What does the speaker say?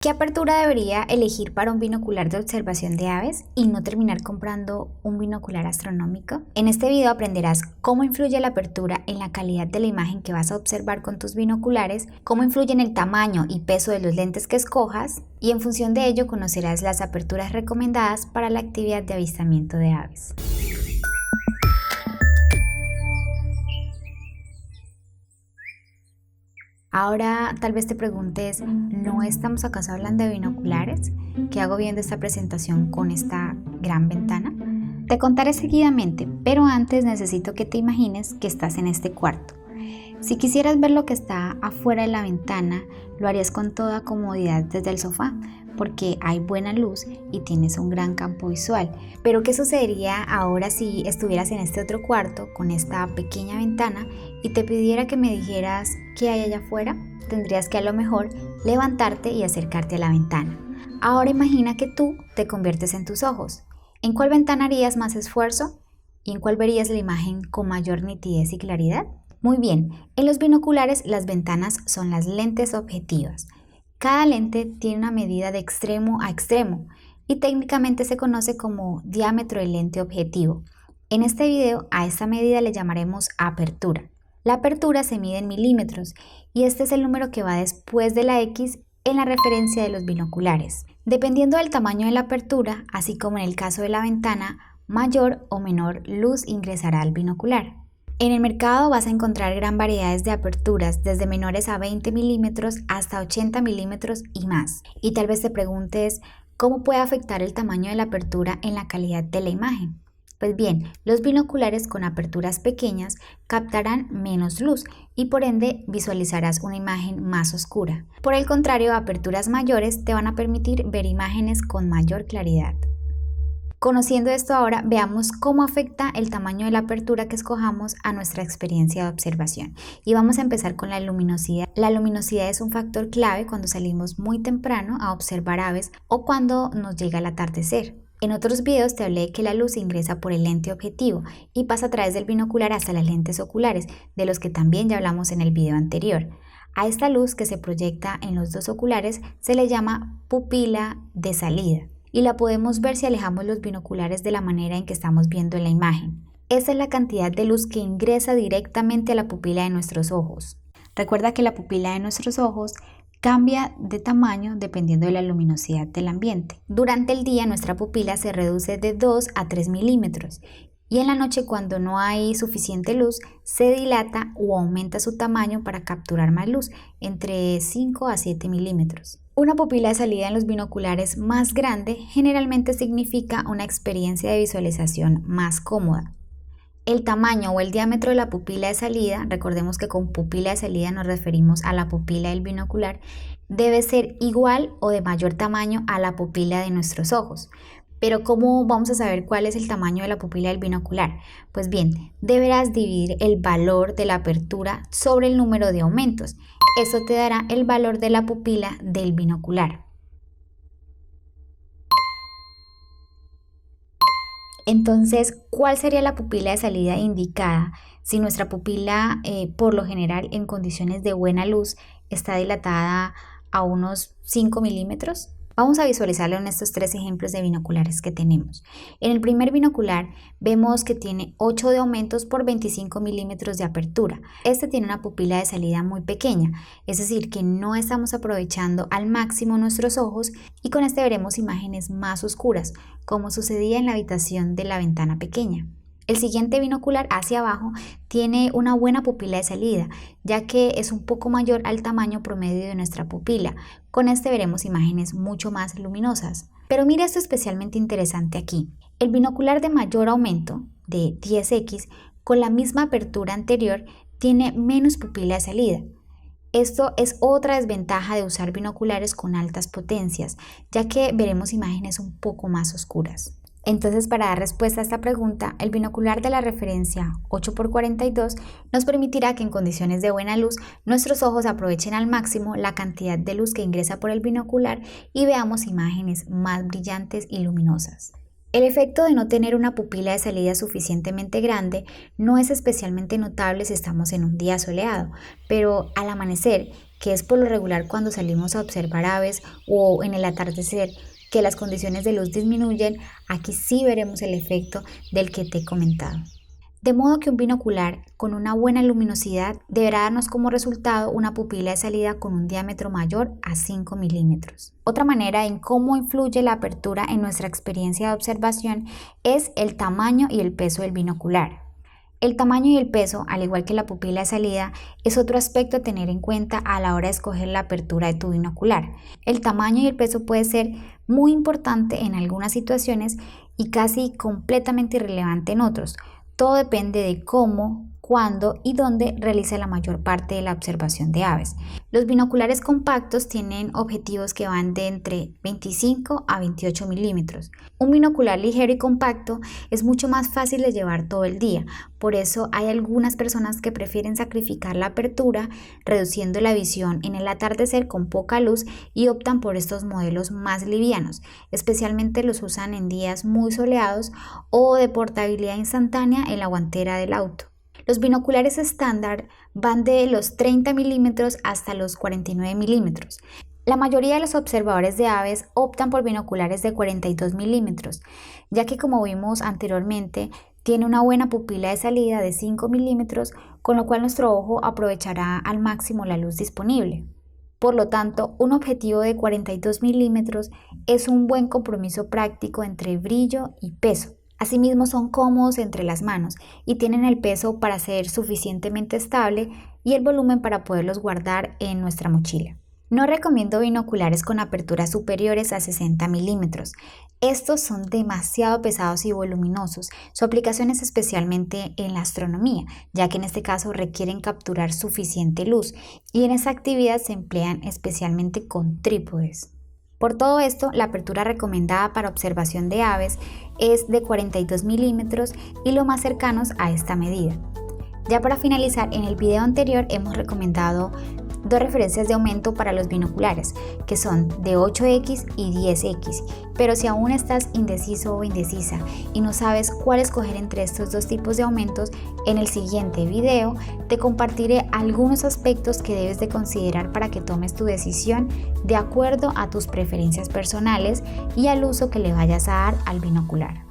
¿Qué apertura debería elegir para un binocular de observación de aves y no terminar comprando un binocular astronómico? En este video aprenderás cómo influye la apertura en la calidad de la imagen que vas a observar con tus binoculares, cómo influye en el tamaño y peso de los lentes que escojas, y en función de ello conocerás las aperturas recomendadas para la actividad de avistamiento de aves. Ahora tal vez te preguntes, ¿no estamos acaso hablando de binoculares? ¿Qué hago viendo esta presentación con esta gran ventana? Te contaré seguidamente, pero antes necesito que te imagines que estás en este cuarto. Si quisieras ver lo que está afuera de la ventana, lo harías con toda comodidad desde el sofá, porque hay buena luz y tienes un gran campo visual. Pero ¿qué sucedería ahora si estuvieras en este otro cuarto con esta pequeña ventana y te pidiera que me dijeras qué hay allá afuera? Tendrías que a lo mejor levantarte y acercarte a la ventana. Ahora imagina que tú te conviertes en tus ojos. ¿En cuál ventana harías más esfuerzo? ¿Y en cuál verías la imagen con mayor nitidez y claridad? Muy bien, en los binoculares las ventanas son las lentes objetivas. Cada lente tiene una medida de extremo a extremo y técnicamente se conoce como diámetro del lente objetivo. En este video a esta medida le llamaremos apertura. La apertura se mide en milímetros y este es el número que va después de la X en la referencia de los binoculares. Dependiendo del tamaño de la apertura, así como en el caso de la ventana, mayor o menor luz ingresará al binocular. En el mercado vas a encontrar gran variedades de aperturas, desde menores a 20 milímetros hasta 80 milímetros y más. Y tal vez te preguntes, ¿cómo puede afectar el tamaño de la apertura en la calidad de la imagen? Pues bien, los binoculares con aperturas pequeñas captarán menos luz y por ende visualizarás una imagen más oscura. Por el contrario, aperturas mayores te van a permitir ver imágenes con mayor claridad. Conociendo esto ahora, veamos cómo afecta el tamaño de la apertura que escojamos a nuestra experiencia de observación. Y vamos a empezar con la luminosidad. La luminosidad es un factor clave cuando salimos muy temprano a observar aves o cuando nos llega el atardecer. En otros videos te hablé de que la luz ingresa por el lente objetivo y pasa a través del binocular hasta las lentes oculares, de los que también ya hablamos en el video anterior. A esta luz que se proyecta en los dos oculares se le llama pupila de salida. Y la podemos ver si alejamos los binoculares de la manera en que estamos viendo en la imagen. Esa es la cantidad de luz que ingresa directamente a la pupila de nuestros ojos. Recuerda que la pupila de nuestros ojos cambia de tamaño dependiendo de la luminosidad del ambiente. Durante el día nuestra pupila se reduce de 2 a 3 milímetros y en la noche, cuando no hay suficiente luz, se dilata o aumenta su tamaño para capturar más luz, entre 5 a 7 milímetros. Una pupila de salida en los binoculares más grande generalmente significa una experiencia de visualización más cómoda. El tamaño o el diámetro de la pupila de salida, recordemos que con pupila de salida nos referimos a la pupila del binocular, debe ser igual o de mayor tamaño a la pupila de nuestros ojos. Pero ¿cómo vamos a saber cuál es el tamaño de la pupila del binocular? Pues bien, deberás dividir el valor de la apertura sobre el número de aumentos. Eso te dará el valor de la pupila del binocular. Entonces, ¿cuál sería la pupila de salida indicada si nuestra pupila, por lo general, en condiciones de buena luz, está dilatada a unos 5 milímetros? Vamos a visualizarlo en estos tres ejemplos de binoculares que tenemos. En el primer binocular vemos que tiene 8 de aumentos por 25 milímetros de apertura. Este tiene una pupila de salida muy pequeña, es decir, que no estamos aprovechando al máximo nuestros ojos y con este veremos imágenes más oscuras, como sucedía en la habitación de la ventana pequeña. El siguiente binocular hacia abajo tiene una buena pupila de salida, ya que es un poco mayor al tamaño promedio de nuestra pupila. Con este veremos imágenes mucho más luminosas. Pero mira esto especialmente interesante aquí. El binocular de mayor aumento, de 10X, con la misma apertura anterior, tiene menos pupila de salida. Esto es otra desventaja de usar binoculares con altas potencias, ya que veremos imágenes un poco más oscuras. Entonces, para dar respuesta a esta pregunta, el binocular de la referencia 8x42 nos permitirá que en condiciones de buena luz nuestros ojos aprovechen al máximo la cantidad de luz que ingresa por el binocular y veamos imágenes más brillantes y luminosas. El efecto de no tener una pupila de salida suficientemente grande no es especialmente notable si estamos en un día soleado, pero al amanecer que es por lo regular cuando salimos a observar aves o en el atardecer, que las condiciones de luz disminuyen, aquí sí veremos el efecto del que te he comentado. De modo que un binocular con una buena luminosidad deberá darnos como resultado una pupila de salida con un diámetro mayor a 5 milímetros. Otra manera en cómo influye la apertura en nuestra experiencia de observación es el tamaño y el peso del binocular. El tamaño y el peso, al igual que la pupila de salida, es otro aspecto a tener en cuenta a la hora de escoger la apertura de tu binocular. El tamaño y el peso puede ser muy importante en algunas situaciones y casi completamente irrelevante en otros. Todo depende de cómo, cuándo y dónde realiza la mayor parte de la observación de aves. Los binoculares compactos tienen objetivos que van de entre 25 a 28 milímetros. Un binocular ligero y compacto es mucho más fácil de llevar todo el día, por eso hay algunas personas que prefieren sacrificar la apertura, reduciendo la visión en el atardecer con poca luz y optan por estos modelos más livianos, especialmente los usan en días muy soleados o de portabilidad instantánea en la guantera del auto. Los binoculares estándar van de los 30 milímetros hasta los 49 milímetros. La mayoría de los observadores de aves optan por binoculares de 42 milímetros, ya que como vimos anteriormente, tiene una buena pupila de salida de 5 milímetros, con lo cual nuestro ojo aprovechará al máximo la luz disponible. Por lo tanto, un objetivo de 42 milímetros es un buen compromiso práctico entre brillo y peso. Asimismo son cómodos entre las manos y tienen el peso para ser suficientemente estable y el volumen para poderlos guardar en nuestra mochila. No recomiendo binoculares con aperturas superiores a 60 milímetros. Estos son demasiado pesados y voluminosos. Su aplicación es especialmente en la astronomía, ya que en este caso requieren capturar suficiente luz y en esa actividad se emplean especialmente con trípodes. Por todo esto, la apertura recomendada para observación de aves es de 42 milímetros y lo más cercanos a esta medida. Ya para finalizar, en el video anterior hemos recomendado dos referencias de aumento para los binoculares, que son de 8x y 10x, pero si aún estás indeciso o indecisa y no sabes cuál escoger entre estos dos tipos de aumentos, en el siguiente video te compartiré algunos aspectos que debes de considerar para que tomes tu decisión de acuerdo a tus preferencias personales y al uso que le vayas a dar al binocular.